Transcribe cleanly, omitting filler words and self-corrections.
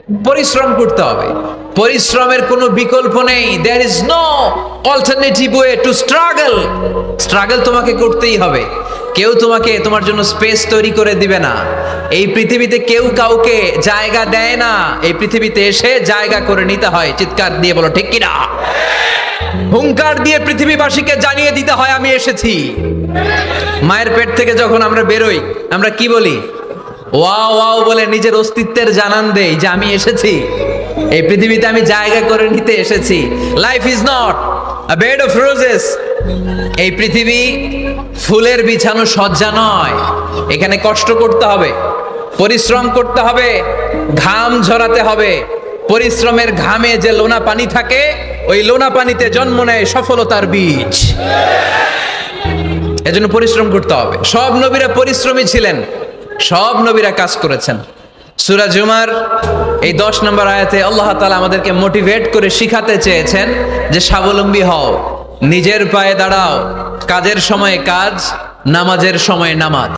পরিশ্রম করতে হবে, পরিশ্রমের কোনো বিকল্প নেই। There is no alternative way to struggle. Struggle তোমাকে করতেই হবে। কেউ তোমাকে তোমার জন্য স্পেস তৈরি করে দিবে না। এই পৃথিবীতে কেউ কাউকে জায়গা দেয় না, এই পৃথিবীতে এসে জায়গা করে নিতে হয়। চিৎকার দিয়ে বলো ঠিক কিনা। হুঙ্কার দিয়ে পৃথিবীবাসীকে জানিয়ে দিতে হয় আমি এসেছি। মায়ের পেট থেকে যখন আমরা বেরোই, আমরা কি বলি? ওয়াও ওয়াও বলে নিজের অস্তিত্বের জানান দেই যে আমি এসেছি, এই পৃথিবীতে আমি জায়গা করে নিতে এসেছি। Life is not a bed of roses. এই পৃথিবী ফুলের বিছানো সজ্জা নয়। এখানে কষ্ট করতে হবে, পরিশ্রম করতে হবে, ঘাম ঝরাতে হবে। পরিশ্রমের ঘামে যে লোনা পানি থাকে, ওই লোনা পানিতে জন্ম নেয় সফলতার বীজ। এজন্য পরিশ্রম করতে হবে। সব নবীরা পরিশ্রমী ছিলেন, সব নবীরা কাজ করেছেন। সূরা জুমার এই 10 নম্বর আয়াতে আল্লাহ তাআলা আমাদেরকে মোটিভেট করে শিখাতে চেয়েছেন যে স্বাবলম্বী হও, নিজের পায়ে দাঁড়াও, কাজের সময়ে কাজ, নামাজের সময়ে নামাজ।